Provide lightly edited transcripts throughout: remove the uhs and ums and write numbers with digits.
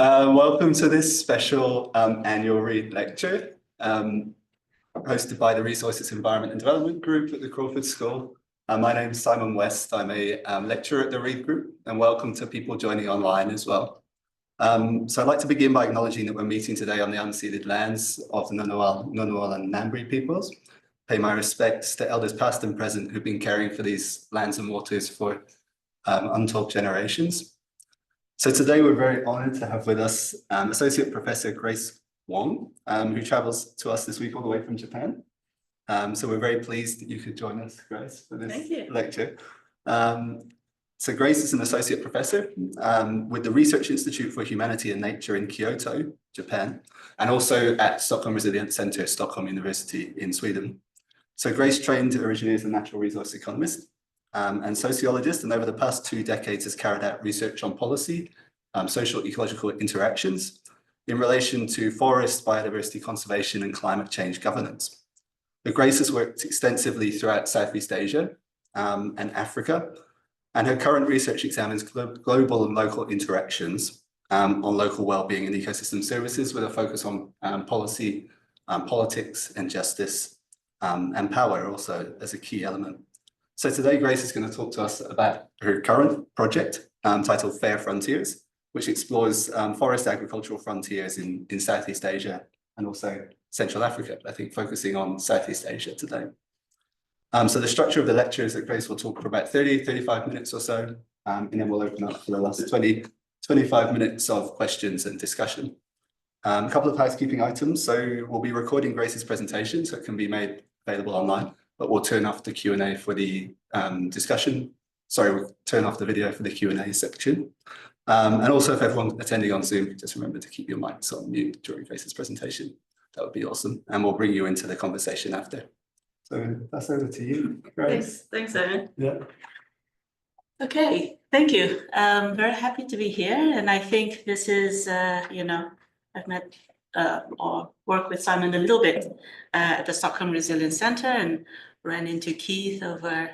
Welcome to this special annual READ lecture hosted by the Resources, Environment and Development Group at the Crawford School. My name is Simon West. I'm a lecturer at the READ Group, and welcome to people joining online as well. So I'd like to begin by acknowledging that we're meeting today on the unceded lands of the Ngunnawal and Ngambri peoples. Pay my respects to elders past and present who've been caring for these lands and waters for untold generations. So today we're very honoured to have with us Associate Professor Grace Wong, who travels to us this week all the way from Japan. So we're very pleased that you could join us, Grace, for this lecture. So Grace is an Associate Professor with the Research Institute for Humanity and Nature in Kyoto, Japan, and also at Stockholm Resilience Centre, Stockholm University in Sweden. So Grace trained originally as a natural resource economist and sociologist, and over the past 2 decades has carried out research on policy, social ecological interactions in relation to forest, biodiversity conservation and climate change governance. But Grace has worked extensively throughout Southeast Asia and Africa, and her current research examines global and local interactions on local well-being and ecosystem services with a focus on policy, politics and justice and power also as a key element. So today, Grace is going to talk to us about her current project titled Fair Frontiers, which explores forest agricultural frontiers in Southeast Asia and also Central Africa, I think focusing on Southeast Asia today. So the structure of the lecture is that Grace will talk for about 35 minutes or so, and then we'll open up for the last 25 minutes of questions and discussion. A couple of housekeeping items. So we'll be recording Grace's presentation, so it can be made available online. But we'll turn off the Q&A for the discussion. Sorry, we'll turn off the video for the Q&A section. And also, if everyone attending on Zoom, just remember to keep your mics on mute during Grace's presentation. That would be awesome. And we'll bring you into the conversation after. So that's over to you, Grace. Thanks, Simon. Yeah. Okay, thank you. Very happy to be here. And I think this is, I've met or worked with Simon a little bit at the Stockholm Resilience Centre and ran into Keith over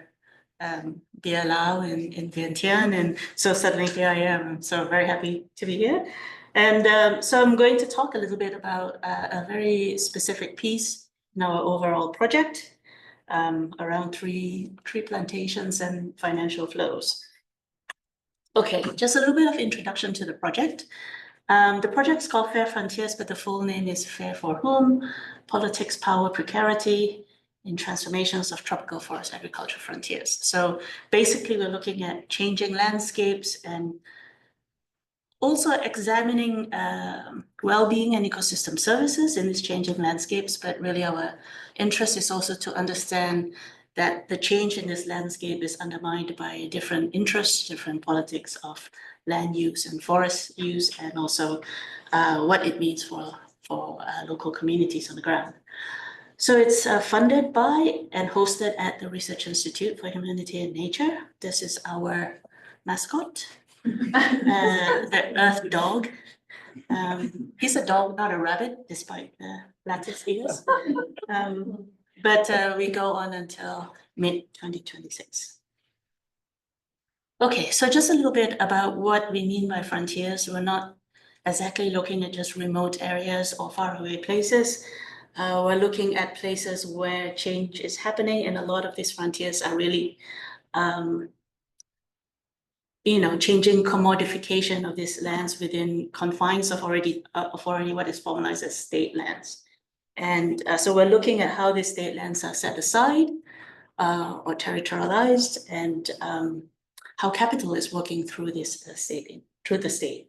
BLAO in Vientiane, and so suddenly here I am. So very happy to be here. And so I'm going to talk a little bit about a very specific piece in our overall project around tree plantations and financial flows. Okay, just a little bit of introduction to the project. The project's called Fair Frontiers, but the full name is Fair for Whom? Politics, Power, Precarity in Transformations of Tropical Forest Agriculture Frontiers. So basically, we're looking at changing landscapes and also examining well-being and ecosystem services in these changing landscapes. But really, our interest is also to understand that the change in this landscape is undermined by different interests, different politics of land use and forest use, and also what it means for local communities on the ground. So it's funded by and hosted at the Research Institute for Humanity and Nature. This is our mascot, the Earth Dog. He's a dog, not a rabbit, despite the lattice ears. But we go on until mid-2026. Okay, so just a little bit about what we mean by frontiers. We're not exactly looking at just remote areas or faraway places. We're looking at places where change is happening, and a lot of these frontiers are really, changing commodification of these lands within confines of already what is formalized as state lands. And so we're looking at how these state lands are set aside or territorialized, and how capital is working through this through the state.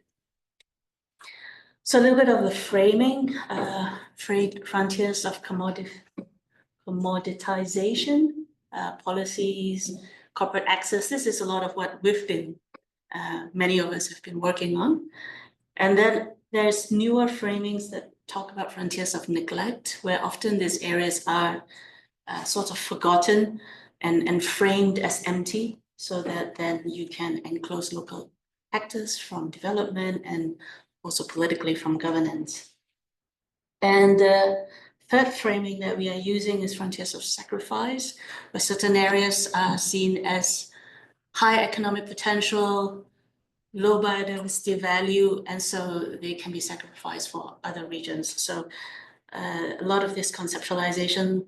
So a little bit of the framing, frontiers of commoditization, policies, corporate access. This is a lot of what we've been, many of us have been working on. And then there's newer framings that talk about frontiers of neglect, where often these areas are sort of forgotten and framed as empty, so that then you can enclose local actors from development and also politically from governance. And the third framing that we are using is frontiers of sacrifice, where certain areas are seen as high economic potential, low biodiversity value, and so they can be sacrificed for other regions. So a lot of this conceptualization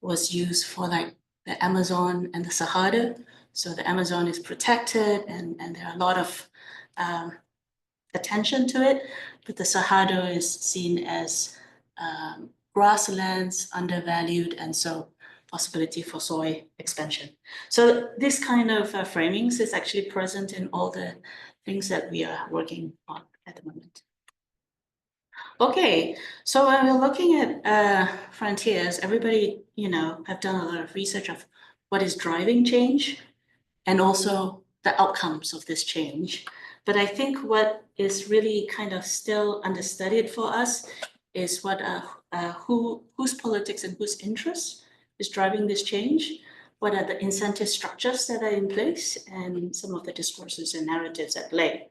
was used for like the Amazon and the Sahara. So the Amazon is protected and there are a lot of attention to it, but the Sahara is seen as grasslands, undervalued, and so possibility for soy expansion. So this kind of framings is actually present in all the things that we are working on at the moment. Okay, so when we're looking at frontiers, everybody, have done a lot of research of what is driving change and also the outcomes of this change. But I think what is really kind of still understudied for us is what whose politics and whose interests is driving this change. What are the incentive structures that are in place and some of the discourses and narratives at play.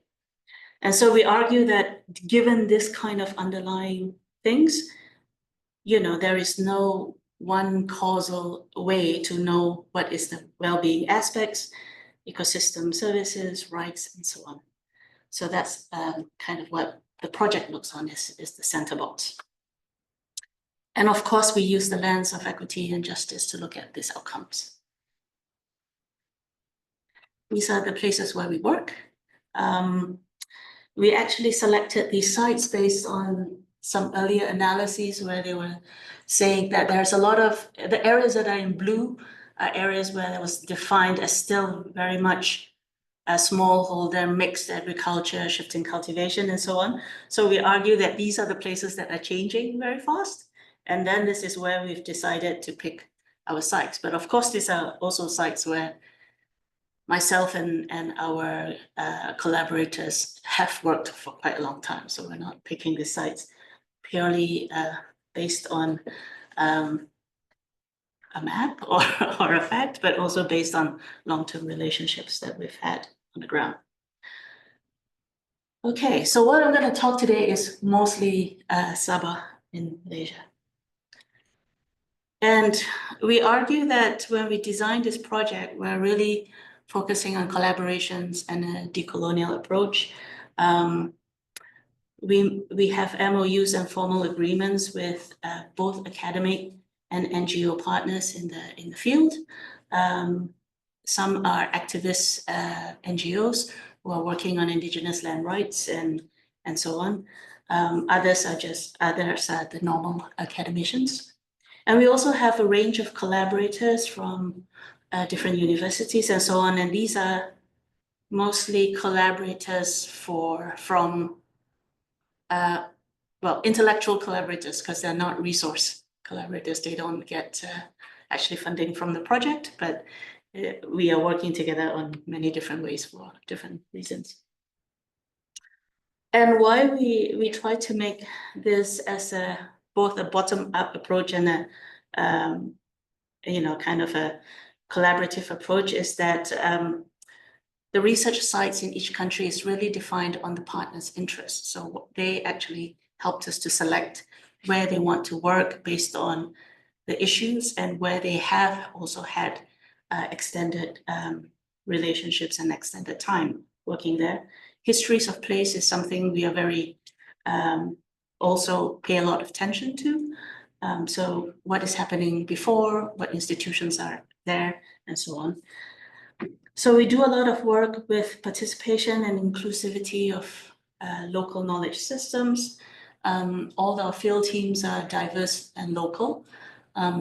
And so we argue that given this kind of underlying things, there is no one causal way to know what is the well-being aspects, ecosystem services, rights, and so on. So that's kind of what the project looks on is the center box. And of course, we use the lens of equity and justice to look at these outcomes. These are the places where we work. We actually selected these sites based on some earlier analyses where they were saying that there's a lot of the areas that are in blue are areas where it was defined as still very much a smallholder, mixed agriculture, shifting cultivation, and so on. So we argue that these are the places that are changing very fast. And then this is where we've decided to pick our sites. But of course, these are also sites where myself and our collaborators have worked for quite a long time. So we're not picking the sites purely based on a map or a fact, but also based on long-term relationships that we've had on the ground. Okay, so what I'm going to talk today is mostly Sabah in Malaysia. And we argue that when we designed this project, we're really focusing on collaborations and a decolonial approach. We have MOUs and formal agreements with both academic and NGO partners in the field. Some are activist NGOs who are working on indigenous land rights and so on. Others are the normal academicians. And we also have a range of collaborators from different universities and so on. And these are mostly collaborators from intellectual collaborators, because they're not resource collaborators. They don't get actually funding from the project, but we are working together on many different ways for different reasons. And why we try to make this as both a bottom-up approach and a kind of a collaborative approach is that the research sites in each country is really defined on the partner's interests. So they actually helped us to select where they want to work based on the issues and where they have also had extended relationships and extended time working there. Histories of place is something we are very also pay a lot of attention to. So what is happening before, what institutions are there, and so on. So we do a lot of work with participation and inclusivity of local knowledge systems. All our field teams are diverse and local.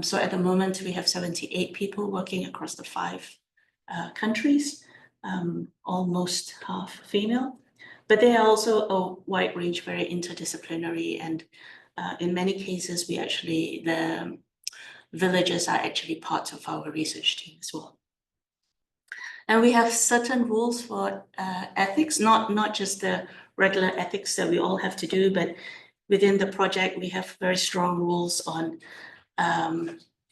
So at the moment, we have 78 people working across the 5 countries, almost half female. But they are also a wide range, very interdisciplinary. And in many cases, the villages are actually part of our research team as well. And we have certain rules for ethics, not just the regular ethics that we all have to do, but within the project, we have very strong rules on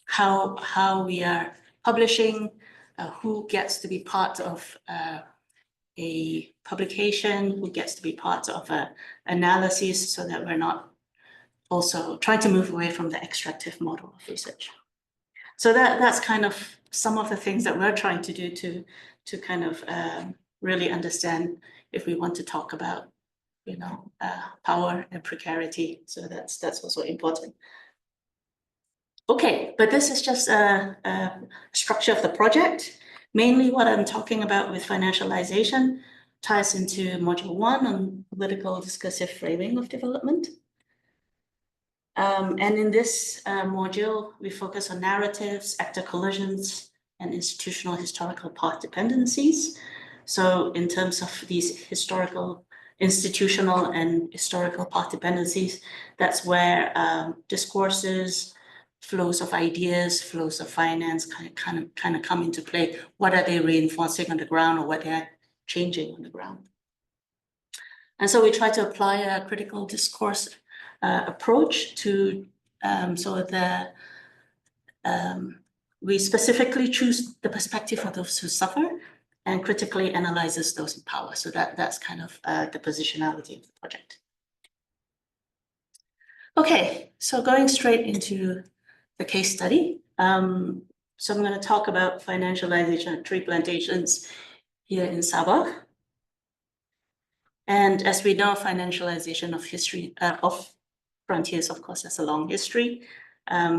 how we are publishing, who gets to be part of a publication, who gets to be part of an analysis, so that we're not also trying to move away from the extractive model of research. So that's kind of some of the things that we're trying to do to kind of really understand if we want to talk about, power and precarity. So that's also important. Okay, but this is just a structure of the project. Mainly what I'm talking about with financialization ties into module 1 on political discursive framing of development. And in this module, we focus on narratives, actor collisions, and institutional historical path dependencies. So in terms of these institutional and historical path dependencies, that's where discourses, flows of ideas, flows of finance kind of come into play. What are they reinforcing on the ground, or what they're changing on the ground? And so we try to apply a critical discourse approach to we specifically choose the perspective of those who suffer and critically analyzes those in power. So that's kind of the positionality of the project. Okay, so going straight into the case study. So I'm going to talk about financialization of tree plantations here in Sabah. And as we know, financialization of history of frontiers, of course, has a long history.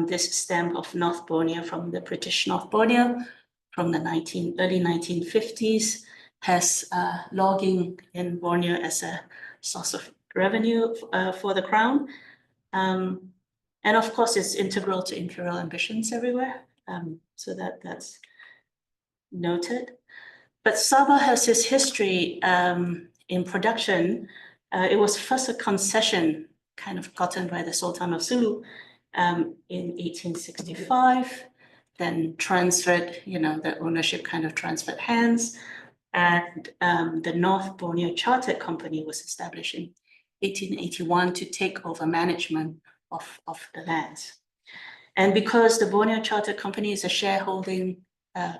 This stemmed of North Borneo from the British North Borneo from the early 1950s, has logging in Borneo as a source of revenue for the Crown. And of course, it's integral to imperial ambitions everywhere. So that's noted. But Sabah has this history in production. It was first a concession kind of gotten by the Sultan of Sulu in 1865, then transferred, the ownership kind of transferred hands. And the North Borneo Chartered Company was established in 1881 to take over management of the lands. And because the Borneo Chartered Company is a shareholding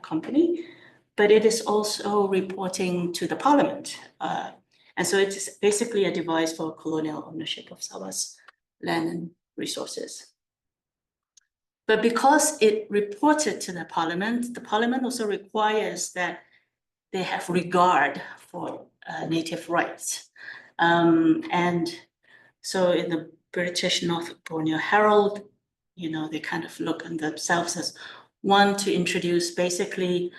company, but it is also reporting to the parliament. And so it is basically a device for colonial ownership of Sabah's land and resources. But because it reported to the parliament also requires that they have regard for native rights. And so in the British North Borneo Herald, they kind of look on themselves as one to introduce basically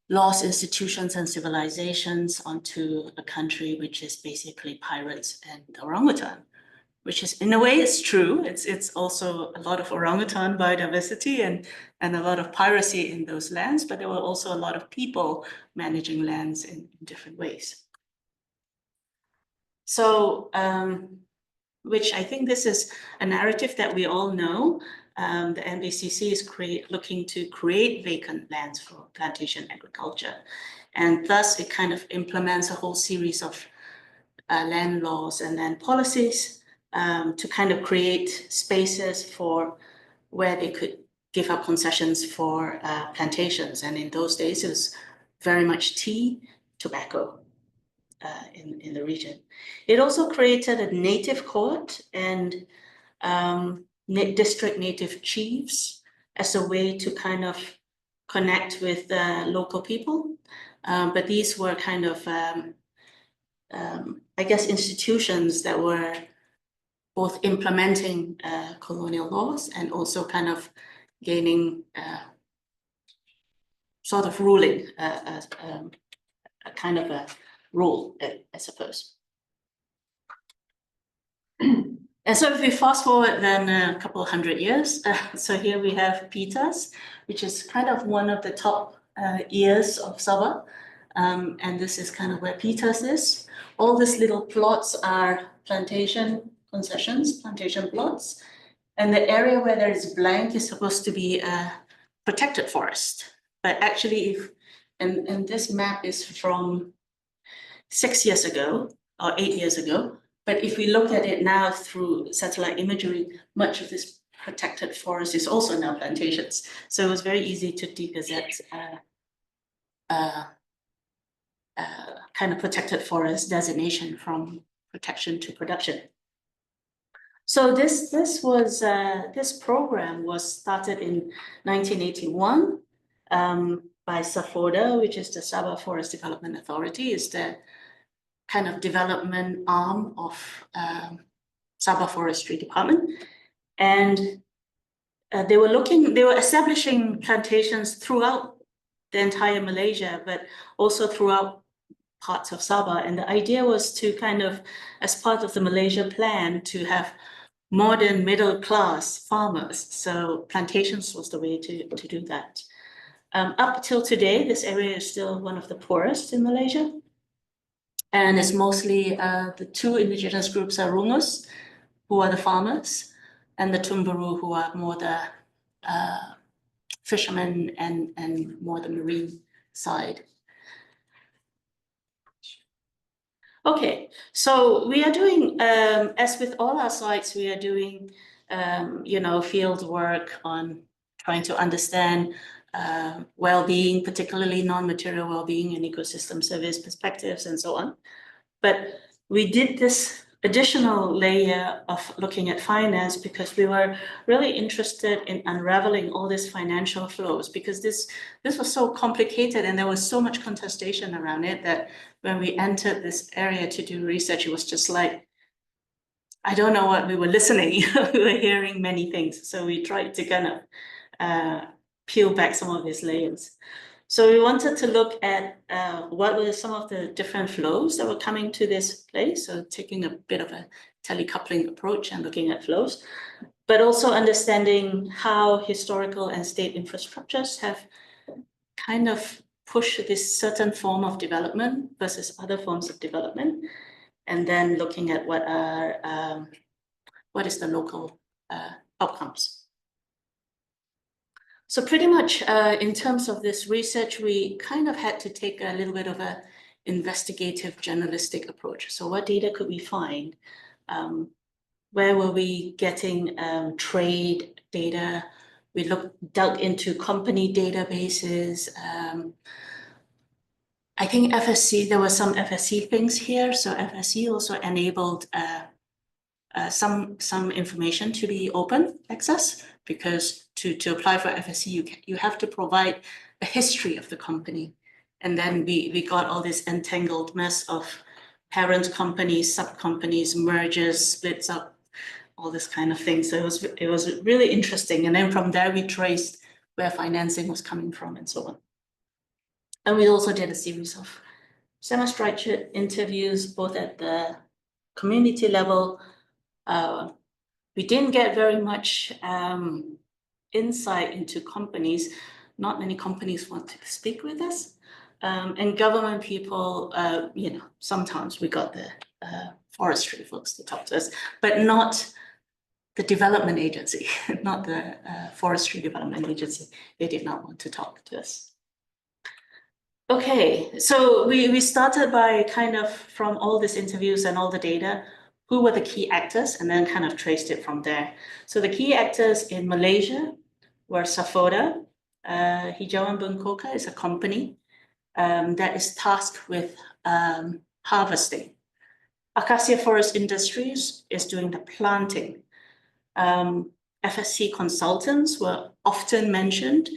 laws, institutions, and civilizations onto a country which is basically pirates and orangutan, which is, in a way, it's true. It's also a lot of orangutan biodiversity and a lot of piracy in those lands, but there were also a lot of people managing lands in different ways. So, which I think this is a narrative that we all know. The NBCC is looking to create vacant lands for plantation agriculture. And thus it kind of implements a whole series of land laws and land policies to kind of create spaces for where they could give up concessions for plantations. And in those days, it was very much tea, tobacco in the region. It also created a native court and district native chiefs as a way to kind of connect with local people. But these were kind of, I guess, institutions that were both implementing colonial laws and also kind of gaining sort of ruling, a kind of a rule, I suppose. And so if we fast forward then a couple of hundred years, so here we have Pitas, which is kind of one of the top ears of Sabah. And this is kind of where Pitas is. All these little plots are plantation concessions, plantation plots. And the area where there is blank is supposed to be a protected forest. But actually, and this map is from 6 years ago or 8 years ago. But if we look at it now through satellite imagery, much of this protected forest is also now plantations. So it was very easy to degazette kind of protected forest designation from protection to production. So this program was started in 1981 by SAFODA, which is the Sabah Forest Development Authority, is the kind of development arm of Sabah Forestry Department. And they were establishing plantations throughout the entire Malaysia, but also throughout parts of Sabah. And the idea was to kind of, as part of the Malaysia plan, to have modern middle-class farmers. So plantations was the way to do that. Up till today, this area is still one of the poorest in Malaysia. And it's mostly the two indigenous groups are Rungus, who are the farmers, and the Tumburu, who are more the fishermen and more the marine side. Okay, so we are doing, as with all our sites, we are doing, field work on trying to understand well-being, particularly non-material well-being and ecosystem service perspectives and so on. But we did this additional layer of looking at finance because we were really interested in unraveling all these financial flows, because this was so complicated and there was so much contestation around it that when we entered this area to do research, it was just like, I don't know what we were listening. We were hearing many things. So we tried to kind of peel back some of these layers. So we wanted to look at what were some of the different flows that were coming to this place. So taking a bit of a telecoupling approach and looking at flows, but also understanding how historical and state infrastructures have kind of pushed this certain form of development versus other forms of development. And then looking at what is the local outcomes. So pretty much in terms of this research, we kind of had to take a little bit of an investigative journalistic approach. So what data could we find? Where were we getting trade data? We dug into company databases. I think FSC, there were some FSC things here. So FSC also enabled some information to be open access, because to apply for FSC, you have to provide a history of the company. And then we got all this entangled mess of parent companies, sub-companies, mergers, splits up, all this kind of thing. So it was really interesting. And then from there, we traced where financing was coming from and so on. And we also did a series of semi-structured interviews, both at the community level. We didn't get very much insight into companies. Not many companies want to speak with us. And government people, sometimes we got the forestry folks to talk to us, but not the development agency, not the forestry development agency. They did not want to talk to us. Okay, so we started by kind of from all these interviews and all the data, who were the key actors, and then kind of traced it from there. So the key actors in Malaysia were Safoda. Hijauan Bengkoka is a company that is tasked with harvesting. Acacia Forest Industries is doing the planting. FSC consultants were often mentioned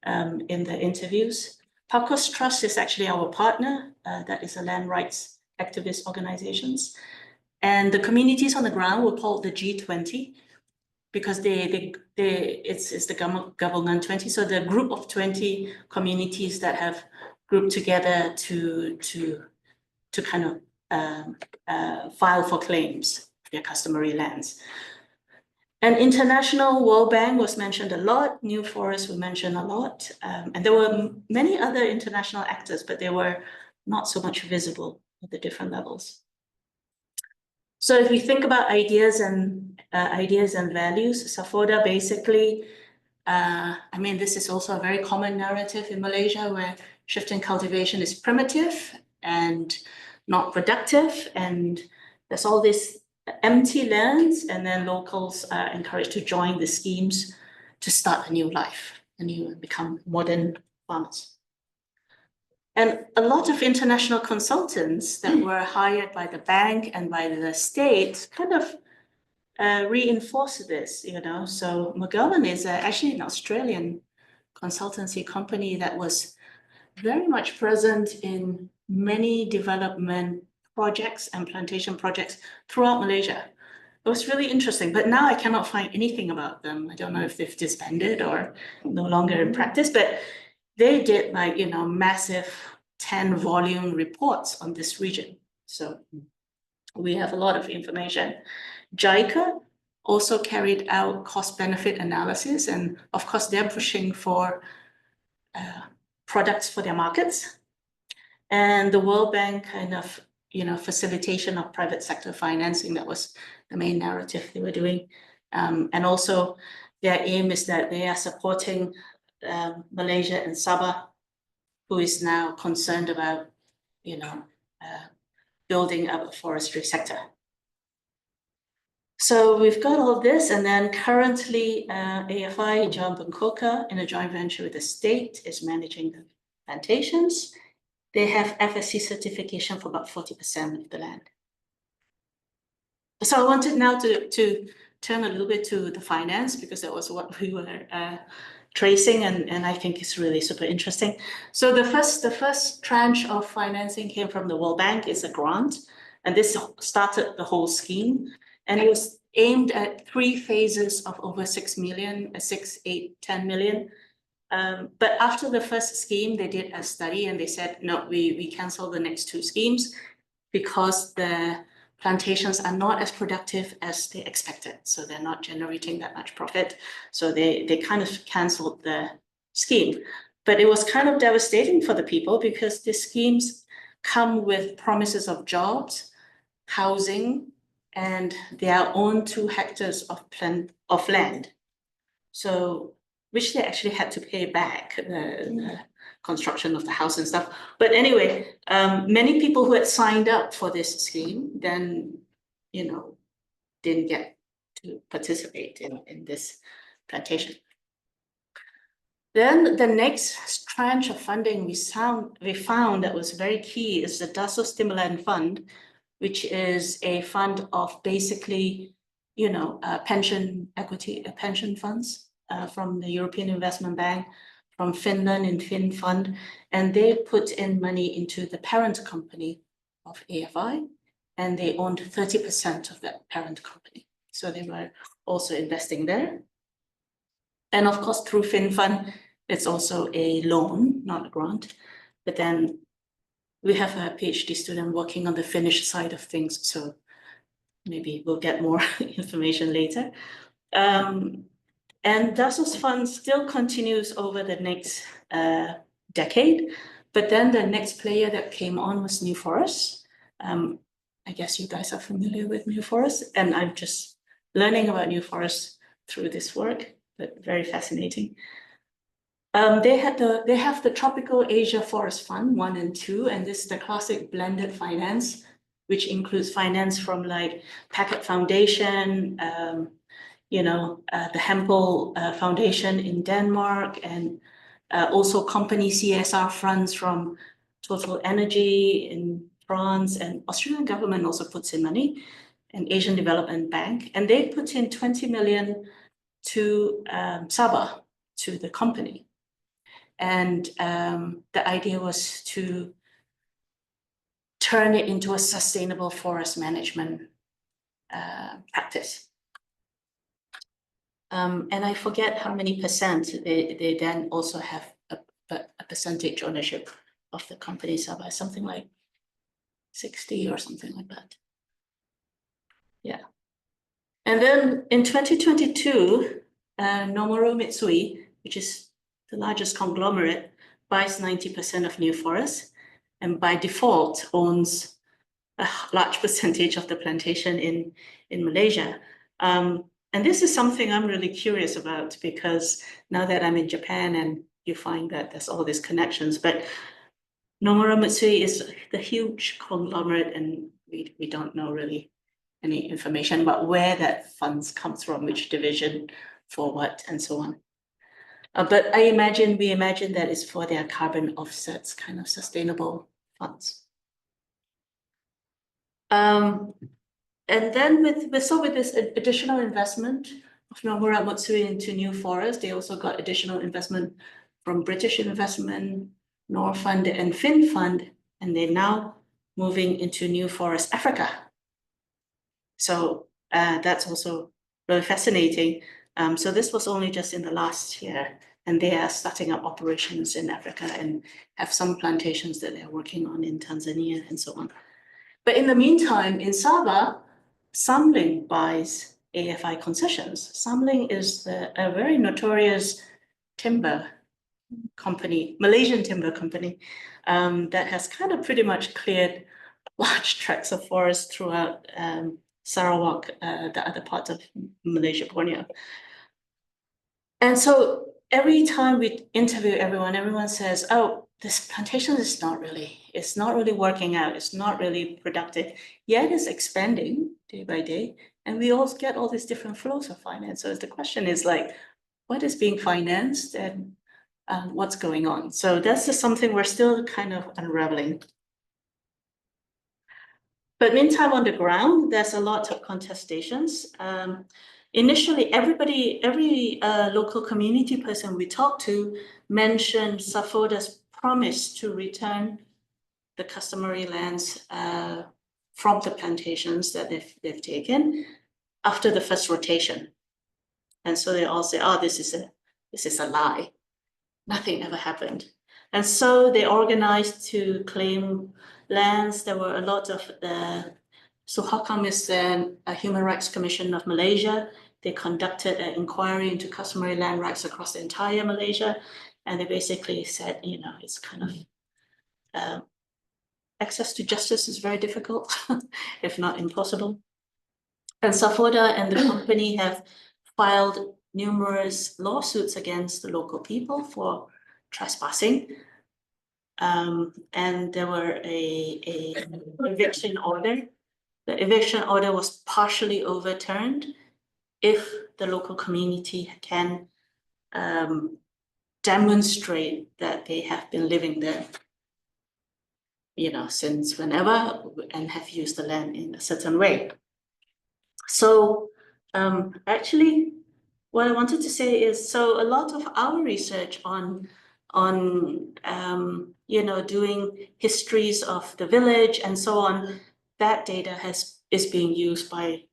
in the interviews. Pakos Trust is actually our partner. That is a land rights activist organizations. And the communities on the ground were called the G20 because it's the government 20. So the group of 20 communities that have grouped together to kind of file for claims for their customary lands. And international World Bank was mentioned a lot, New Forest was mentioned a lot, and there were many other international actors, but they were not so much visible at the different levels. So if we think about ideas and values, Safoda basically, this is also a very common narrative in Malaysia where shifting cultivation is primitive and not productive, and there's all this empty lands, and then locals are encouraged to join the schemes to start a new life and become modern farmers. And a lot of international consultants that were hired by the bank and by the state kind of reinforce this, So McGowan is actually an Australian consultancy company that was very much present in many development projects and plantation projects throughout Malaysia. It was really interesting, but now I cannot find anything about them. I don't know if they've disbanded or no longer in practice, but they did like, you know, massive 10-volume reports on this region. So we have a lot of information. JICA also carried out cost-benefit analysis, and of course, they're pushing for products for their markets. And the World Bank kind of, you know, facilitation of private sector financing, that was the main narrative they were doing. And also their aim is that they are supporting Malaysia and Sabah, who is now concerned about, you know, building up a forestry sector. So we've got all this, and then currently AFI Jambankoka, in a joint venture with the state, is managing the plantations. They have FSC certification for about 40% of the land. So I wanted now to turn a little bit to the finance, because that was what we were tracing, and I think it's really super interesting. So the first tranche of financing came from the World Bank. It's a grant, and this started the whole scheme, and it was aimed at 3 phases of over 6 million, 6, 8, 10 million. But after the first scheme, they did a study and they said, no, we cancel the next 2 schemes because the plantations are not as productive as they expected. So they're not generating that much profit. So they kind of canceled the scheme. But it was kind of devastating for the people, because the schemes come with promises of jobs, housing, and their own 2 hectares of land. So, which they actually had to pay back, the construction of the house and stuff. But anyway, many people who had signed up for this scheme then, you know, didn't get to participate in this plantation. Then the next tranche of funding we found that was very key is the Daso Stimulant Fund, which is a fund of basically, you know, pension funds from the European Investment Bank, from Finland in FinFund, and they put in money into the parent company of AFI, and they owned 30% of that parent company. So they were also investing there. And of course, through FinFund, it's also a loan, not a grant. But then we have a PhD student working on the Finnish side of things, so maybe we'll get more information later. And Daso's fund still continues over the next decade, but then the next player that came on was New Forest. I guess you guys are familiar with New Forest, and I'm just learning about New Forest through this work, but very fascinating. They have the Tropical Asia Forest Fund 1 and 2, and this is the classic blended finance, which includes finance from like Packet Foundation, you know, the Hempel Foundation in Denmark, and also company CSR funds from Total Energy in France, and Australian government also puts in money, and Asian Development Bank, and they put in 20 million to Sabah, to the company. And the idea was to turn it into a sustainable forest management practice. And I forget how many percent they then also have a percentage ownership of the company Sabah, something like 60 or something like that. Yeah. And then in 2022, Nomura Mitsui, which is the largest conglomerate, buys 90% of New Forest, and by default owns a large percentage of the plantation in Malaysia. And this is something I'm really curious about, because now that I'm in Japan and you find that there's all these connections, but Nomura Mitsui is the huge conglomerate, and we don't know really any information about where that funds comes from, which division for what, and so on. But we imagine that it's for their carbon offsets, kind of sustainable funds. And then with this additional investment of Nomura Mitsui into New Forest, they also got additional investment from British Investment, Norfund, and FinFund, and they now moving into New Forest Africa. So that's also really fascinating. So this was only just in the last year, and they are starting up operations in Africa and have some plantations that they're working on in Tanzania and so on. But in the meantime, in Sabah, Samling buys AFI concessions. Samling is a very notorious timber company, Malaysian timber company, that has kind of pretty much cleared large tracts of forest throughout Sarawak, the other parts of Malaysia, Borneo. And so every time we interview everyone says, oh, this plantation is it's not really working out. It's not really productive, yet it's expanding day by day. And we all get all these different flows of finance. So the question is like, what is being financed and what's going on? So that's just something we're still kind of unraveling. But meantime, on the ground, there's a lot of contestations. Initially, every local community person we talked to mentioned SAFODA's promise to return the customary lands from the plantations that they've taken after the first rotation. And so they all say, oh, this is a lie. Nothing ever happened. And so they organized to claim lands. There were a lot of so how come is then a Human Rights Commission of Malaysia? They conducted an inquiry into customary land rights across the entire Malaysia. And they basically said, you know, it's kind of access to justice is very difficult, if not impossible. And SAFODA and the company have filed numerous lawsuits against the local people for trespassing. And there were a eviction order. The eviction order was partially overturned if the local community can demonstrate that they have been living there, you know, since whenever and have used the land in a certain way. So actually, what I wanted to say is, so a lot of our research on you know, doing histories of the village and so on, that data is being used by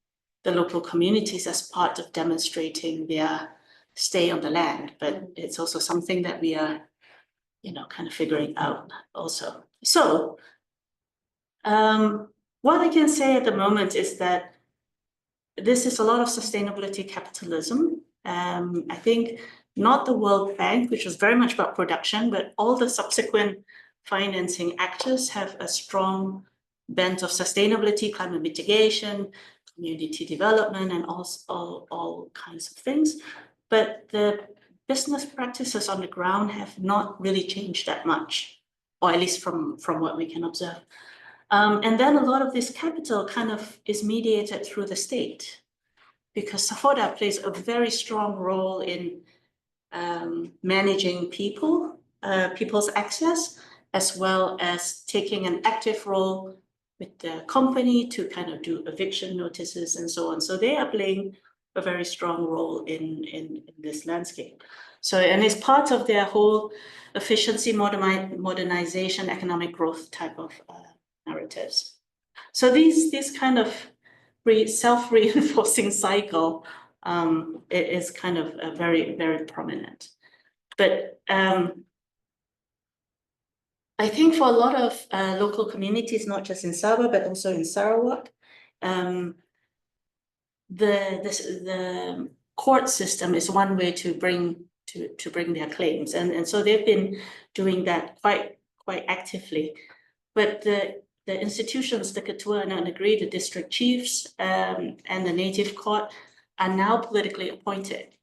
the local communities as part of demonstrating their stay on the land. But it's also something that we are, you know, kind of figuring out also. So what I can say at the moment is that this is a lot of sustainability capitalism. I think not the World Bank, which was very much about production, but all the subsequent financing actors have a strong bent of sustainability, climate mitigation, community development, and all kinds of things. But the business practices on the ground have not really changed that much, or at least from what we can observe. And then a lot of this capital kind of is mediated through the state, because SAFODA plays a very strong role in managing people's access, as well as taking an active role with the company to kind of do eviction notices and so on. So they are playing a very strong role in this landscape. So, and it's part of their whole efficiency, modernization, economic growth type of narratives. So these kind of self-reinforcing cycle is kind of very, very prominent. But I think for a lot of local communities, not just in Sabah, but also in Sarawak, the court system is one way to bring their claims, and so they've been doing that quite actively. But the institutions, the Ketua and Negeri, the district chiefs, and the native court are now politically appointed.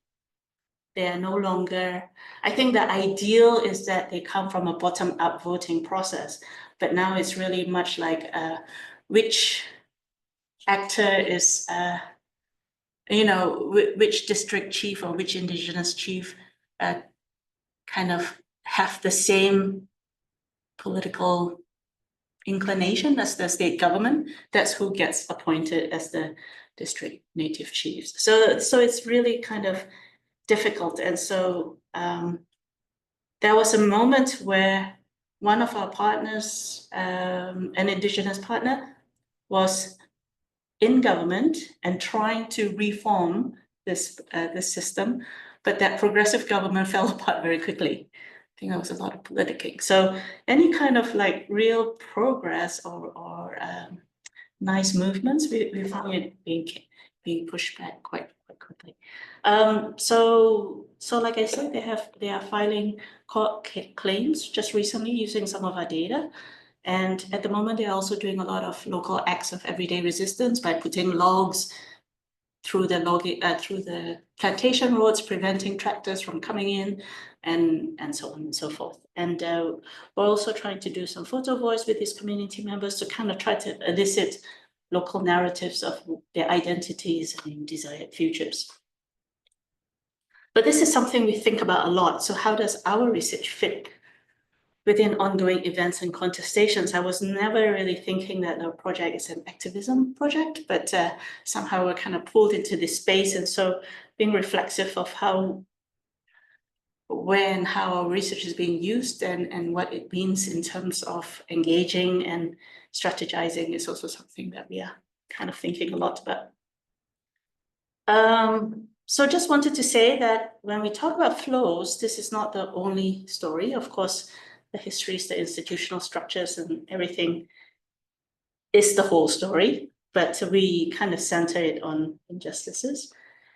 They are no longer, I think the ideal is that they come from a bottom-up voting process, but now it's really much like which actor is, you know, which district chief or which indigenous chief kind of have the same political inclination as the state government. That's who gets appointed as the district native chiefs. So it's really kind of difficult. And so there was a moment where one of our partners, an indigenous partner, was in government and trying to reform this system, but that progressive government fell apart very quickly. I think there was a lot of politicking. So any kind of like real progress or nice movements, we found it being pushed back quite quickly. So like I said, they are filing court claims just recently using some of our data. And at the moment, they're also doing a lot of local acts of everyday resistance by putting logs through the plantation roads, preventing tractors from coming in, and so on and so forth. And we're also trying to do some photo voice with these community members to kind of try to elicit local narratives of their identities and desired futures. But this is something we think about a lot. So how does our research fit within ongoing events and contestations? I was never really thinking that the project is an activism project, but somehow we're kind of pulled into this space. And so being reflexive of how our research is being used and what it means in terms of engaging and strategizing is also something that we are kind of thinking a lot about. So just wanted to say that when we talk about flows, this is not the only story. Of course, the histories, the institutional structures and everything is the whole story, but we kind of center it on injustices.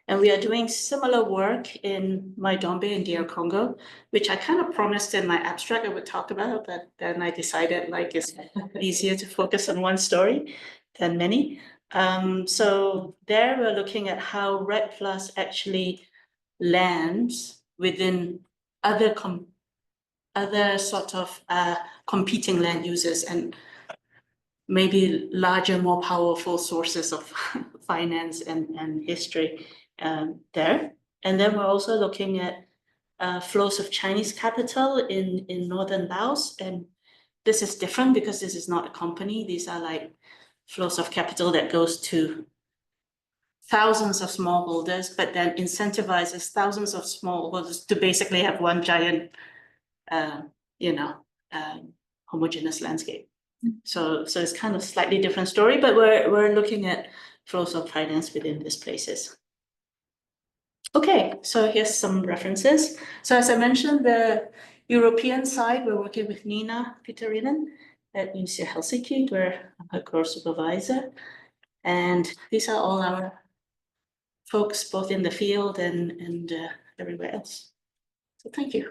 And we are doing similar work in Mai Ndombe and DR Congo, which I kind of promised in my abstract I would talk about, but then I decided like it's easier to focus on one story than many. So there we're looking at how REDD+ actually lands within other sort of competing land users and maybe larger, more powerful sources of finance and history there. And then we're also looking at flows of Chinese capital in northern Laos. And this is different because this is not a company. These are like flows of capital that goes to thousands of smallholders, but then incentivizes thousands of smallholders to basically have one giant homogeneous landscape. So it's kind of slightly different story, but we're looking at flows of finance within these places. Okay, so here's some references. So as I mentioned, the European side, we're working with Nina Pitarinen at UC Helsinki, where I'm her core supervisor. And these are all our folks, both in the field and everywhere else. So thank you.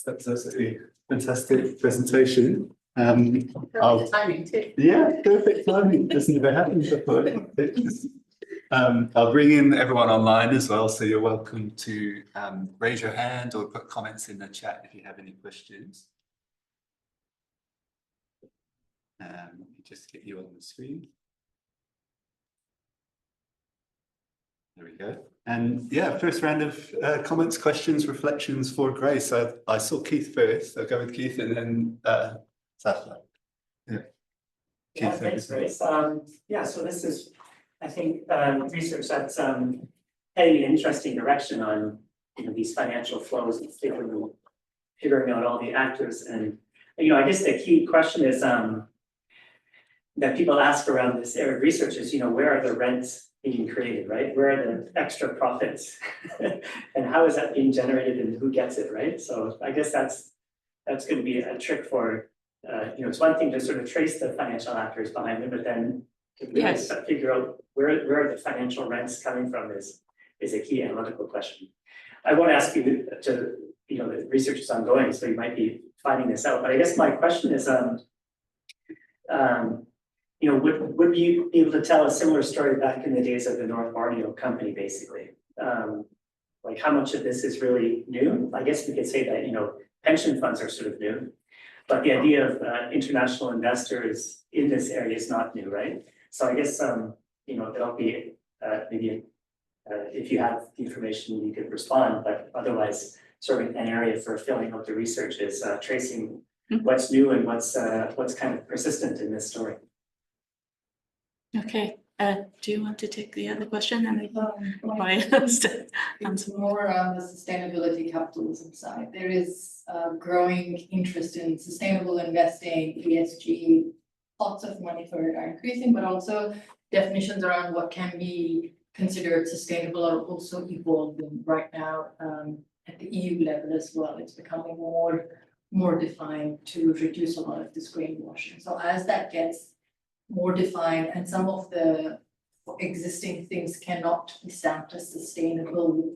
That's absolutely fantastic presentation. Perfect timing too. Yeah, perfect timing. Doesn't ever happen before. I'll bring in everyone online as well, so you're welcome to raise your hand or put comments in the chat if you have any questions. Let me just get you on the screen. There we go. And yeah, first round of comments, questions, reflections for Grace. I saw Keith first. I'll go with Keith and then Sabah. Yeah. Yeah, thanks, Grace. Yeah, so this is, I think, research that's heading in an interesting direction on these financial flows and figuring out all the actors. And I guess the key question is that people ask around this area of research is, where are the rents being created, right? Where are the extra profits, and how is that being generated, and who gets it, right? So I guess that's going to be a trick for. It's one thing to sort of trace the financial actors behind them, but then to really figure out where are the financial rents coming from is a key analytical question. I won't ask you to the research is ongoing, so you might be finding this out. But I guess my question is, would you be able to tell a similar story back in the days of the North Borneo company, basically? Like how much of this is really new? I guess we could say that pension funds are sort of new. But the idea of international investors in this area is not new, right? So I guess there'll be maybe if you have the information, you could respond. But otherwise, sort of an area for filling out the research is tracing what's new and what's kind of persistent in this story. Okay, Do you want to take the other question and My I It's more on the sustainability capitalism side. There is growing interest in sustainable investing, ESG. Lots of money for it are increasing, but also definitions around what can be considered sustainable are also evolving right now at the EU level as well. It's becoming more defined to reduce a lot of this greenwashing. So as that gets more defined and some of the existing things cannot be stamped as sustainable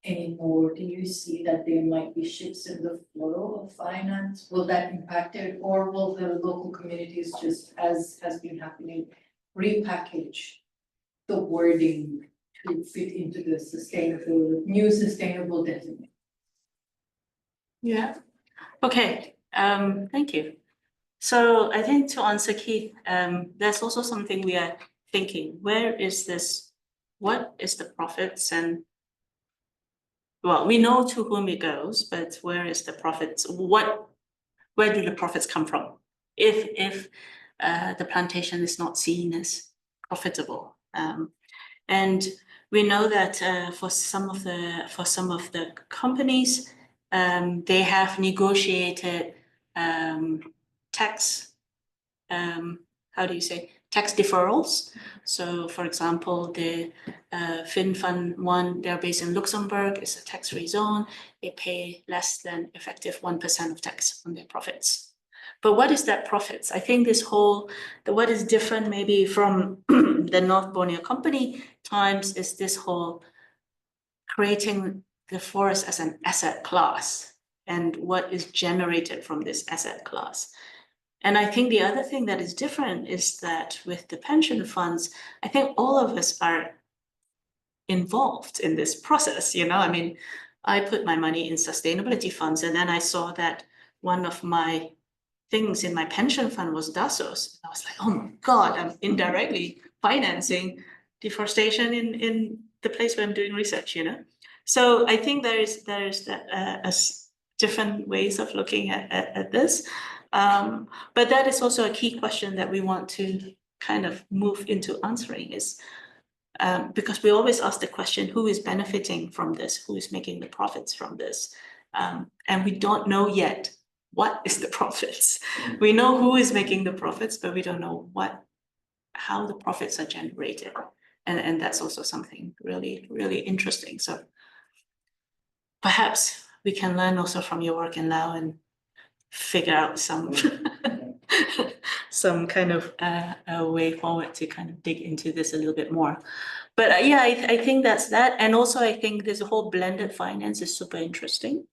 anymore, do you see that there might be shifts in the flow of finance? Will that impact it, or will the local communities, just as has been happening, repackage the wording to fit into the new sustainable definition? Yeah, okay, thank you. So I think to answer Keith, there's also something we are thinking, where is this, what is the profits, and well, we know to whom it goes, but where is the profits? Where do the profits come from? If the plantation is not seen as profitable, and we know that for some of the companies, they have negotiated tax, how do you say, tax deferrals. So for example, the FinFund one, they're based in Luxembourg, it's a tax-free zone. They pay less than effective 1% of tax on their profits. But what is that profits? I think what is different maybe from the North Borneo Company times is this whole creating the forest as an asset class and what is generated from this asset class. And I think the other thing that is different is that with the pension funds, I think all of us are involved in this process. I mean, I put my money in sustainability funds, and then I saw that one of my things in my pension fund was Dasos. I was like, oh my God, I'm indirectly financing deforestation in the place where I'm doing research, So I think there's different ways of looking at this. But that is also a key question that we want to kind of move into answering is because we always ask the question, who is benefiting from this? Who is making the profits from this? And we don't know yet what is the profits. We know who is making the profits, but we don't know how the profits are generated. And that's also something really, really interesting. So perhaps we can learn also from your work in Laos and figure out some kind of a way forward to kind of dig into this a little bit more. But yeah, I think that's that. And also I think this whole blended finance is super interesting.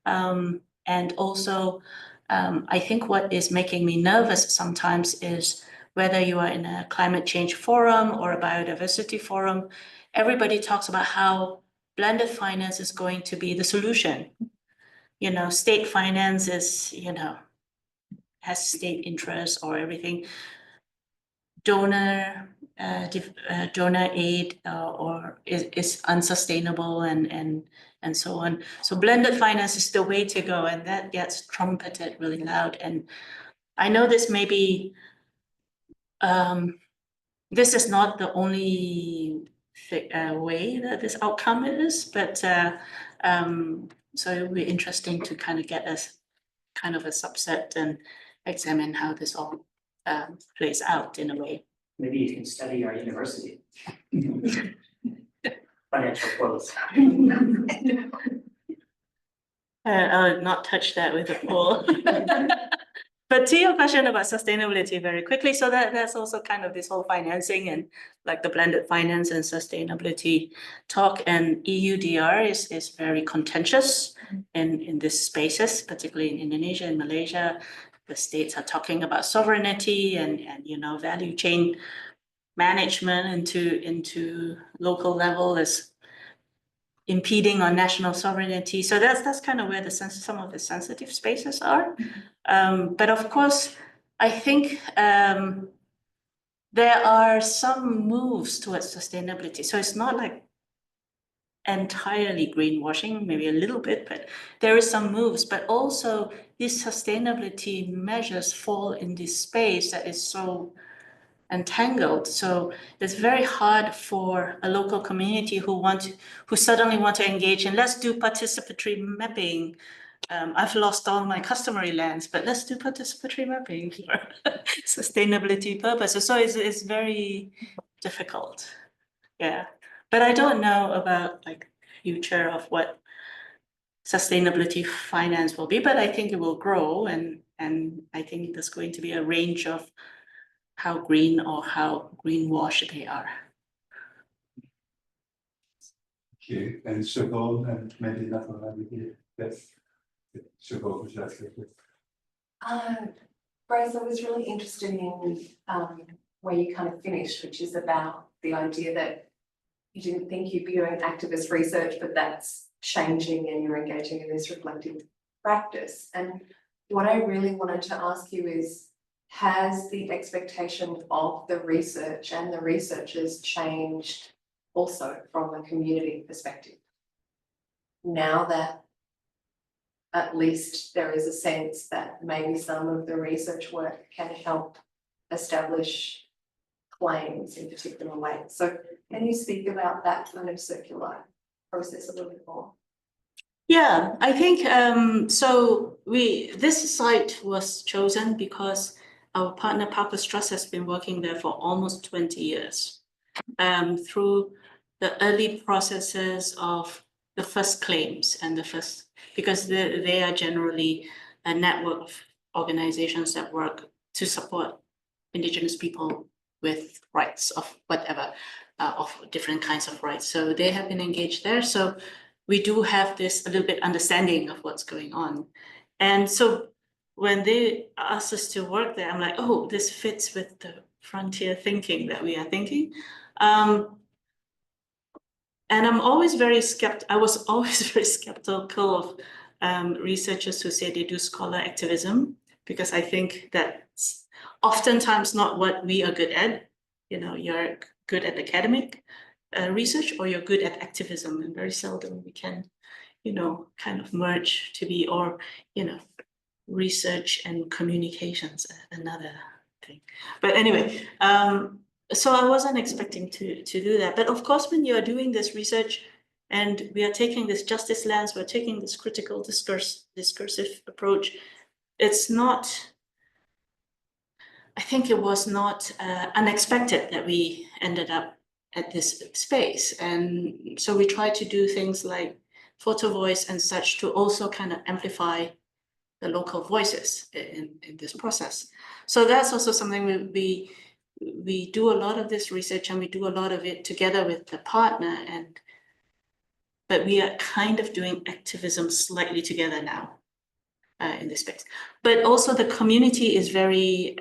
And also I think what is making me nervous sometimes is whether you are in a climate change forum or a biodiversity forum, everybody talks about how blended finance is going to be the solution. State finance is, has state interests or everything. Donor aid or is unsustainable and so on. So blended finance is the way to go, and that gets trumpeted really loud. And I know this may be, this is not the only way that this outcome is, but so it will be interesting to kind of get us kind of a subset and examine how this all plays out in a way. Maybe you can study our university. Financial flows. I'll not touch that with a pole. But to your question about sustainability very quickly, so that's also kind of this whole financing and like the blended finance and sustainability talk, and EU-DR is very contentious in these spaces, particularly in Indonesia and Malaysia. The states are talking about sovereignty and value chain management into local level is impeding on national sovereignty. So that's kind of where some of the sensitive spaces are. But of course, I think there are some moves towards sustainability. So it's not like entirely greenwashing, maybe a little bit, but there is some moves. But also these sustainability measures fall in this space that is so entangled. So it's very hard for a local community who suddenly want to engage in, let's do participatory mapping. I've lost all my customary lands, but let's do participatory mapping for sustainability purposes. So it's very difficult. Yeah, but I don't know about like future of what sustainability finance will be, but I think it will grow, and I think there's going to be a range of how green or how greenwash they are. Okay, and Siobhan, and maybe another one over here. Yes. Siobhan, would you like to go first? Grace, I was really interested in where you kind of finished, which is about the idea that you didn't think you'd be doing activist research, but that's changing and you're engaging in this reflective practice. And what I really wanted to ask you is, has the expectation of the research and the researchers changed also from a community perspective? Now that at least there is a sense that maybe some of the research work can help establish claims in particular ways. So can you speak about that kind of circular process a little bit more? Yeah, I think so this site was chosen because our partner Parkus Trust has been working there for almost 20 years. Through the early processes of the first claims and the first, because they are generally a network of organizations that work to support Indigenous people with rights of whatever, of different kinds of rights. So they have been engaged there. So we do have this a little bit understanding of what's going on. And so when they asked us to work there, I'm like, oh, this fits with the frontier thinking that we are thinking. And I'm always I was always very skeptical of researchers who say they do scholar activism, because I think that's oftentimes not what we are good at. You know, you're good at academic research, or you're good at activism, and very seldom we can, you know, kind of merge to be, or, you know, research and communications, another thing. But anyway, so I wasn't expecting to do that. But of course, when you're doing this research and we are taking this justice lens, we're taking this critical discursive approach, it's not, I think it was not unexpected that we ended up at this space. And so we try to do things like photo voice and such to also kind of amplify the local voices in this process. So that's also something we do a lot of this research, and we do a lot of it together with the partner, but we are kind of doing activism slightly together now in this space. But also the community is very,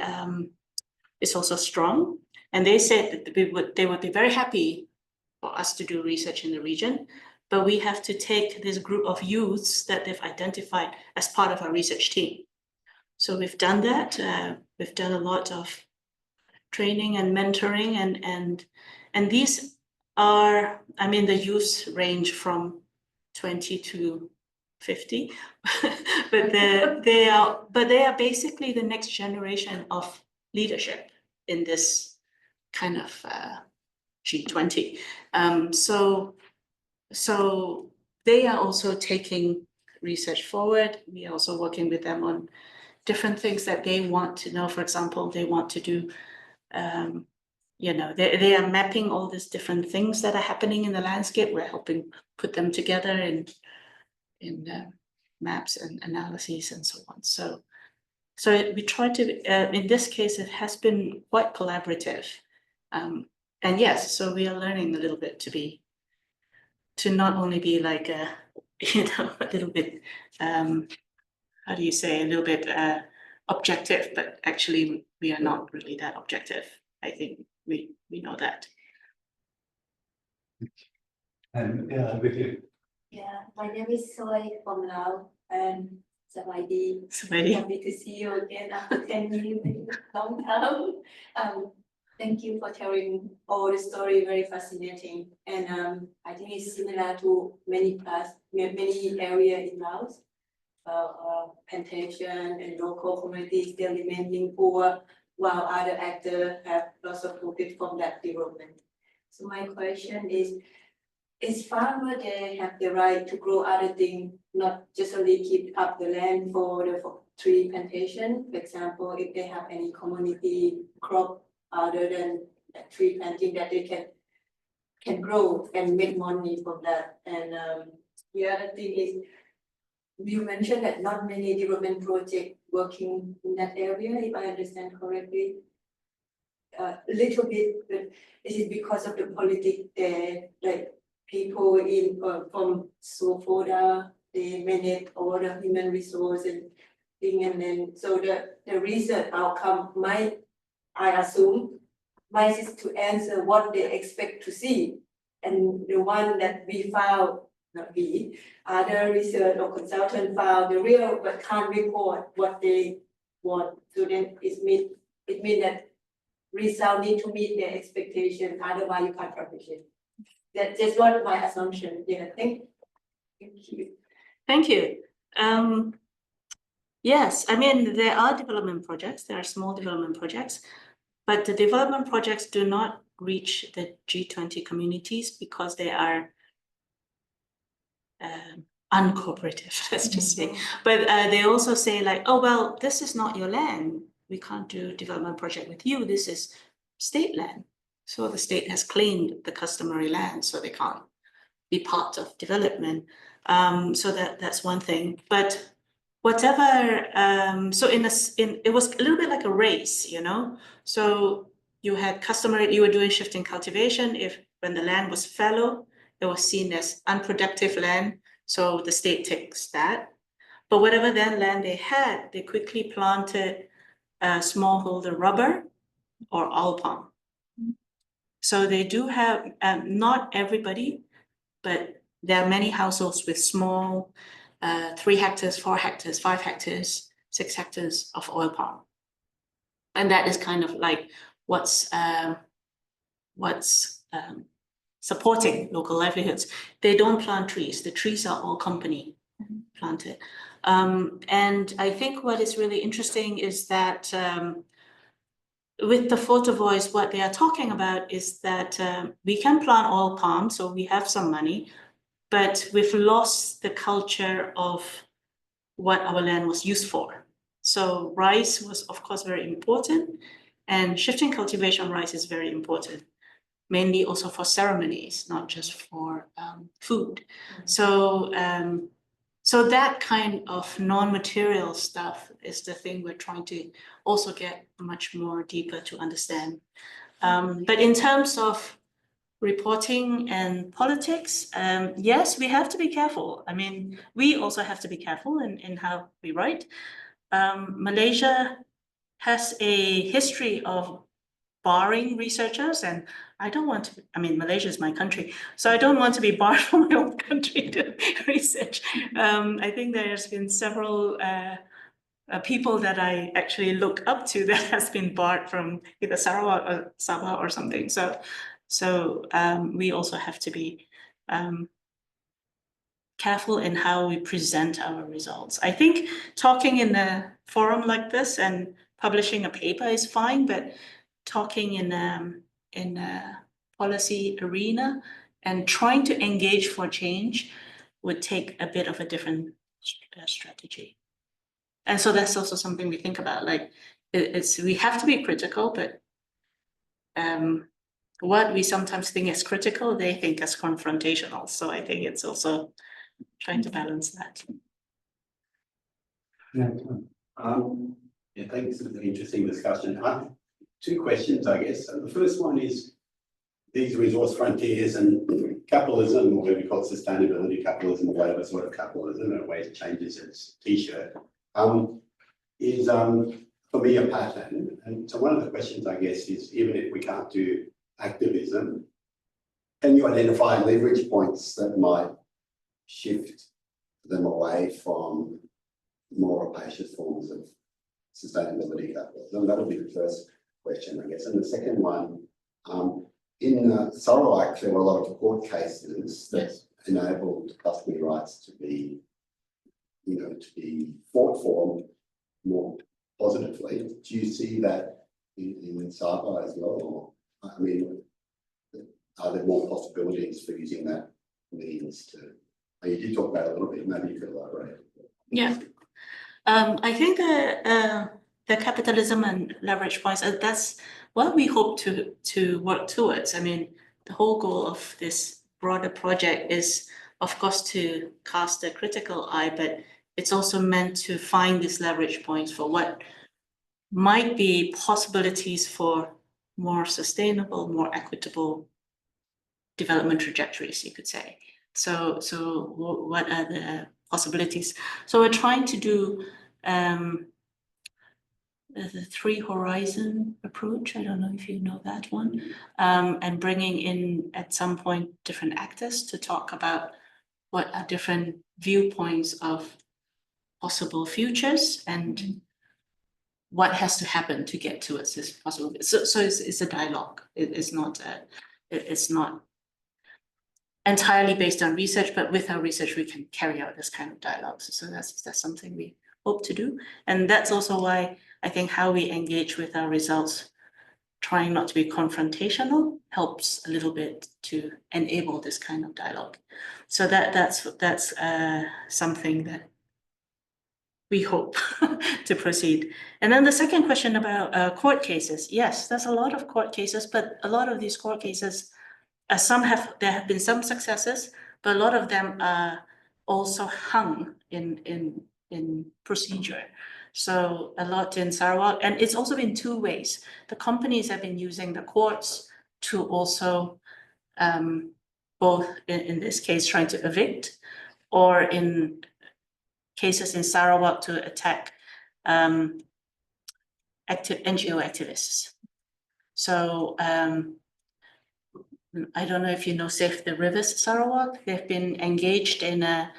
it's also strong, and they said that they would be very happy for us to do research in the region, but we have to take this group of youths that they've identified as part of our research team. So we've done that. We've done a lot of training and mentoring, and these are, I mean, the youths range from 20 to 50, but they are basically the next generation of leadership in this kind of G20. So they are also taking research forward. We are also working with them on different things that they want to know. For example, they want to do, you know, they are mapping all these different things that are happening in the landscape. We're helping put them together in maps and analyses and so on. So we try to, in this case, it has been quite collaborative. And yes, so we are learning a little bit to not only be like a, you know, a little bit, how do you say, a little bit objective, but actually we are not really that objective. I think we know that. And yeah, with you. Yeah, my name is Soy from Laos, and Sabah. Somebody. Happy to see you again after 10 years, long time. Thank you for telling all the story, very fascinating. And I think it's similar to many areas in Laos, plantation and local communities still remaining poor while other actors have lots of profit from that development. So my question is farmer they have the right to grow other things, not just only keep up the land for the tree plantation? For example, if they have any community crop other than tree planting that they can grow and make money from that. And the other thing is, you mentioned that not many development projects working in that area, if I understand correctly. A little bit, but is it because of the politics there, like people in from Sofoda, they manage all the human resource and thing, and then so the research outcome might, I assume, might is to answer what they expect to see. And the one that we found, not we, other research or consultant found the real but can't report what they want. So then it means that result need to meet their expectation, otherwise you can't publish it. That's just what my assumption. Yeah, thank you. Thank you. Yes, I mean, there are development projects, there are small development projects, but the development projects do not reach the G20 communities because they are uncooperative, let's just say. But they also say like, oh, well, this is not your land. We can't do development project with you. This is state land. So the state has claimed the customary land, so they can't be part of development. So that's one thing. But whatever, so it was a little bit like a race, you know. So you had customary, you were doing shifting cultivation. When the land was fallow, it was seen as unproductive land. So the state takes that. But whatever then land they had, they quickly planted smallholder rubber or oil palm. So they do have, not everybody, but there are many households with small 3 hectares, 4 hectares, 5 hectares, 6 hectares of oil palm. And that is kind of like what's supporting local livelihoods. They don't plant trees. The trees are all company planted. And I think what is really interesting is that with the photo voice, what they are talking about is that we can plant oil palm, so we have some money, but we've lost the culture of what our land was used for. So rice was, of course, very important, and shifting cultivation rice is very important, mainly also for ceremonies, not just for food. So so that kind of non-material stuff is the thing we're trying to also get much more deeper to understand. But in terms of reporting and politics, yes, we have to be careful. I mean, we also have to be careful in how we write. Malaysia has a history of barring researchers, and I don't want to, I mean, Malaysia is my country, so I don't want to be barred from my own country to research. I think there's been several people that I actually look up to that has been barred from either Sabah or something. So we also have to be careful in how we present our results. I think talking in a forum like this and publishing a paper is fine, but talking in a policy arena and trying to engage for change would take a bit of a different strategy. And so that's also something we think about. Like we have to be critical, but what we sometimes think is critical, they think as confrontational. So I think it's also trying to balance that. Yeah, thanks. It's an interesting discussion. 2 questions, I guess. The first one is these resource frontiers and capitalism, or whatever you call it, sustainability capitalism, or whatever sort of capitalism, in a way it changes its t-shirt, is for me a pattern. And so one of the questions, I guess, is even if we can't do activism, can you identify leverage points that might shift them away from more rapacious forms of sustainability capitalism? That'll be the first question, I guess. And the second one, in Sarawak, there were a lot of court cases that enabled customary rights to be, to be fought for more positively. Do you see that in Sabah as well? Or, I mean, are there more possibilities for using that means to? You did talk about it a little bit. Maybe you could elaborate. Yeah. I think the capitalism and leverage points, that's what we hope to work towards. I mean, the whole goal of this broader project is, of course, to cast a critical eye, but it's also meant to find these leverage points for what might be possibilities for more sustainable, more equitable development trajectories, you could say. So what are the possibilities? So we're trying to do the 3 horizon approach. I don't know if you know that one, and bringing in at some point different actors to talk about what are different viewpoints of possible futures and what has to happen to get towards this possible. So it's a dialogue. It's not entirely based on research, but with our research we can carry out this kind of dialogue. So that's something we hope to do, and that's also why I think how we engage with our results, trying not to be confrontational, helps a little bit to enable this kind of dialogue. So that's something that we hope to proceed. And then the second question about court cases. Yes, there's a lot of court cases, but a lot of these court cases, there have been some successes, but a lot of them are also hung in procedure. So a lot in Sarawak, and it's also been 2 ways. The companies have been using the courts to also both in this case trying to evict, or in cases in Sarawak to attack NGO activists. So I don't know if you know Save the Rivers Sarawak. They've been engaged in a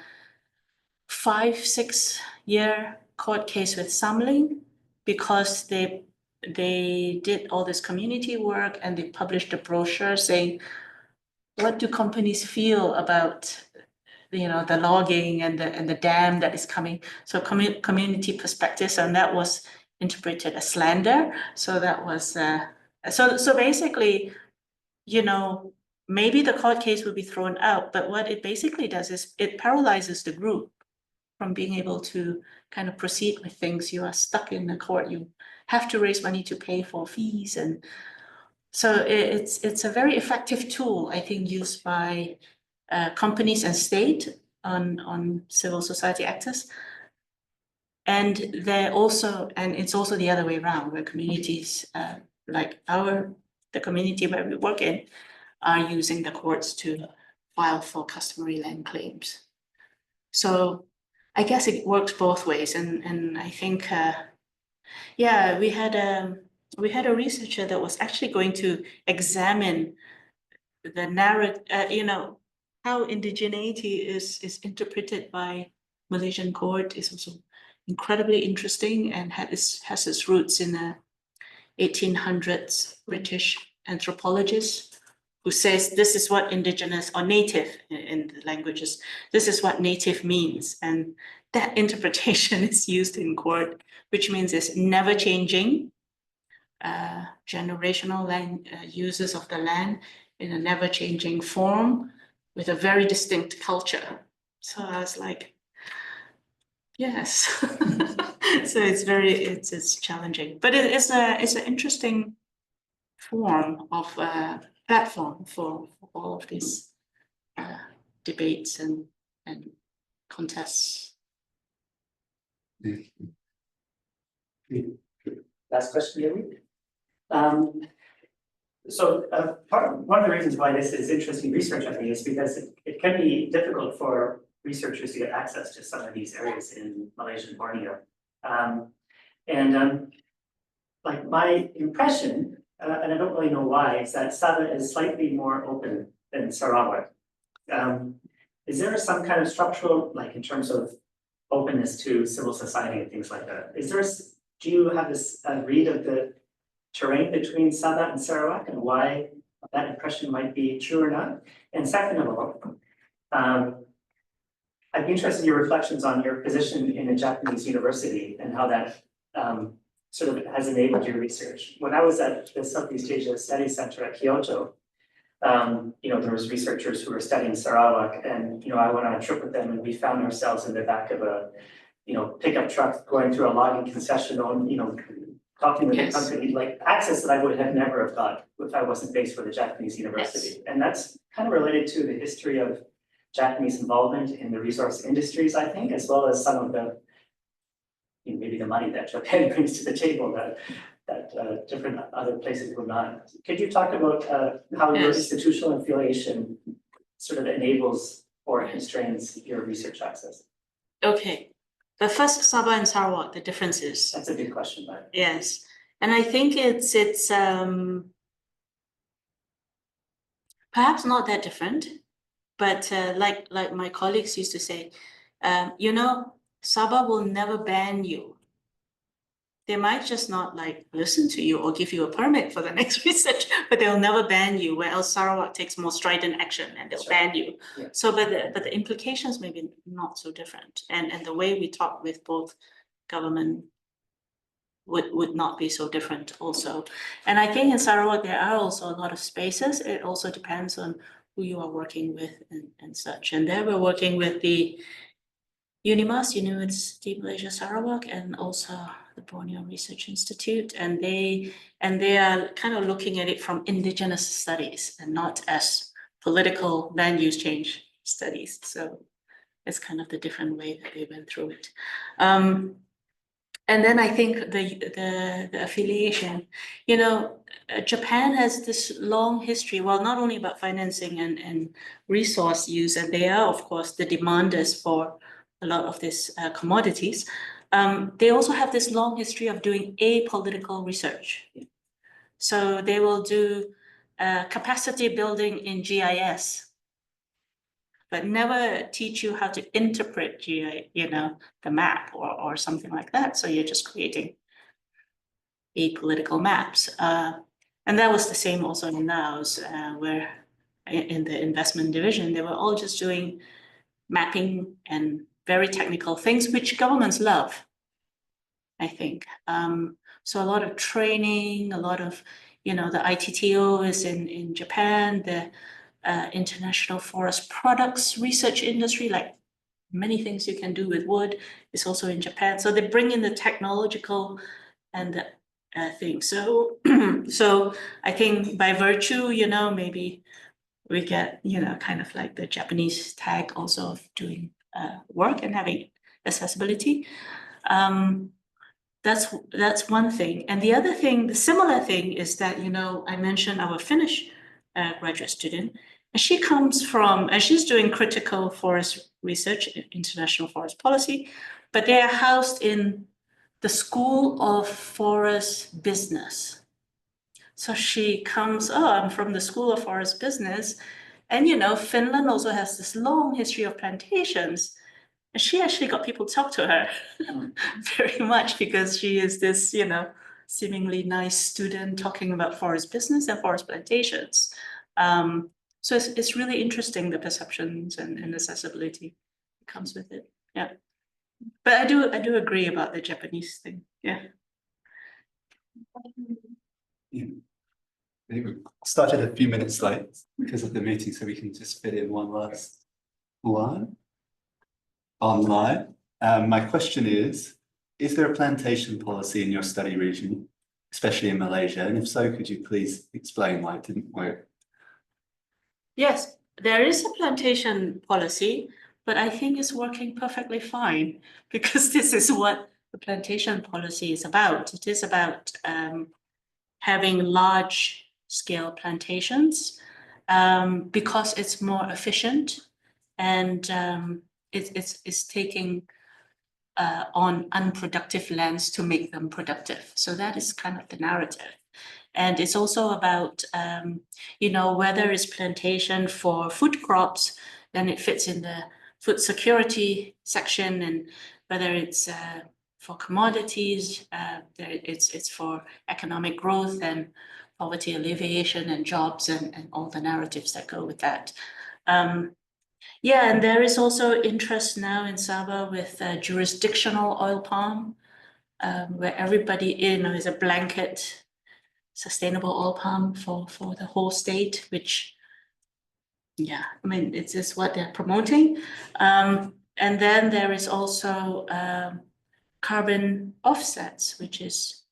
5-6 year court case with Samling because they did all this community work and they published a brochure saying, what do companies feel about the logging and the dam that is coming? So community perspectives, and that was interpreted as slander. So that was so basically, maybe the court case will be thrown out, but what it basically does is it paralyzes the group from being able to kind of proceed with things. You are stuck in the court. You have to raise money to pay for fees, and so it's a very effective tool, I think, used by companies and state on civil society actors. And it's also the other way around, where communities like the community where we work in are using the courts to file for customary land claims. So I guess it works both ways, and I think we had a researcher that was actually going to examine the narrative, how indigeneity is interpreted by Malaysian court is also incredibly interesting, and has its roots in a 1800s British anthropologist who says this is what indigenous or native in the languages, this is what native means. And that interpretation is used in court, which means it's never changing, generational uses of the land in a never changing form with a very distinct culture. So I was like, yes. So it's challenging, but it's an interesting form of platform for all of these debates and contests. Last question, Yuri. One of the reasons why this is interesting research, I think, is because it can be difficult for researchers to get access to some of these areas in Malaysia and Borneo. Like my impression, and I don't really know why, is that Sabah is slightly more open than Sarawak. Is there some kind of structural, like in terms of openness to civil society and things like that? Do you have this read of the terrain between Sabah and Sarawak and why that impression might be true or not? And second of all, I'd be interested in your reflections on your position in a Japanese university and how that sort of has enabled your research. When I was at the Southeast Asia Studies Center at Kyoto, there was researchers who were studying Sarawak, and I went on a trip with them, and we found ourselves in the back of a pickup truck going through a logging concession, talking with a company, like access that I would have never have got if I wasn't based with a Japanese university. And that's kind of related to the history of Japanese involvement in the resource industries, I think, as well as some of the maybe the money that Japan brings to the table that different other places would not. Could you talk about how your institutional affiliation sort of enables or constrains your research access? Okay, but first, Sabah and Sarawak, the differences. That's a big question, but Yes, and I think it's perhaps not that different, but like my colleagues used to say, Sabah will never ban you. They might just not listen to you or give you a permit for the next research, but they'll never ban you, whereas Sarawak takes more strident action and they'll ban you. Yeah. So, but the implications may be not so different. And the way we talk with both government would not be so different also. And I think in Sarawak, there are also a lot of spaces. It also depends on who you are working with and such. And there we're working with the UNIMAS, University of Malaysia Sarawak, and also the Borneo Research Institute, and they are kind of looking at it from indigenous studies and not as political land use change studies. So it's kind of the different way that they went through it. And then I think the affiliation, Japan has this long history, well, not only about financing and resource use, and they are, of course, the demanders for a lot of these commodities. They also have this long history of doing apolitical research. So they will do capacity building in GIS, but never teach you how to interpret the map or something like that. So you're just creating apolitical maps. And that was the same also in Laos, where in the investment division, they were all just doing mapping and very technical things, which governments love, I think. So a lot of training, a lot of, the ITTO is in Japan, the international forest products research industry, like many things you can do with wood, is also in Japan. So they bring in the technological and the things. So, so I think by virtue, maybe we get, kind of like the Japanese tag also of doing work and having accessibility. That's one thing. And the other thing, the similar thing is that, I mentioned our Finnish graduate student, and she comes from, and she's doing critical forest research, international forest policy, but they are housed in the School of Forest Business. So she comes, I'm from the School of Forest Business. And, Finland also has this long history of plantations. And she actually got people to talk to her very much because she is this, seemingly nice student talking about forest business and forest plantations. So it's really interesting, the perceptions and accessibility that comes with it. Yeah. But I do agree about the Japanese thing. Yeah. I think we started a few minutes late because of the meeting, so we can just fit in one last one online. My question is there a plantation policy in your study region, especially in Malaysia? And if so, could you please explain why it didn't work? Yes, there is a plantation policy, but I think it's working perfectly fine because this is what the plantation policy is about. It is about having large scale plantations because it's more efficient and it's taking on unproductive lands to make them productive. So that is kind of the narrative. And it's also about, whether it's plantation for food crops, then it fits in the food security section, and whether it's for commodities, it's for economic growth and poverty alleviation and jobs and all the narratives that go with that. Yeah, and there is also interest now in Sabah with jurisdictional oil palm where everybody is a blanket sustainable oil palm for the whole state, which, yeah, I mean, it's just what they're promoting. And then there is also carbon offsets, which is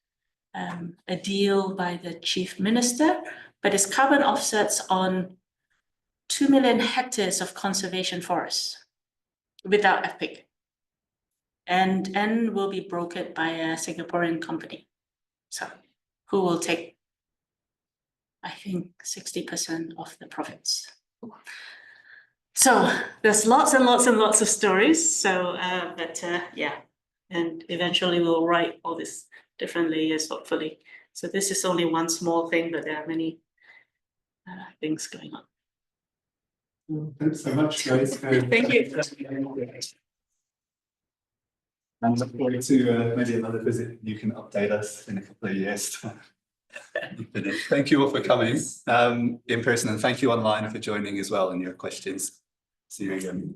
a deal by the chief minister, but it's carbon offsets on 2 million hectares of conservation forests without FPIC, and will be brokered by a Singaporean company. So who will take, I think, 60% of the profits. So there's lots and lots and lots of stories. So, yeah, and eventually we'll write all this different layers, hopefully. So this is only one small thing, but there are many things going on. Thanks so much, Grace. Thank you. And look forward to maybe another visit. You can update us in a couple of years. Thank you all for coming in person, and thank you online for joining as well and your questions. See you again.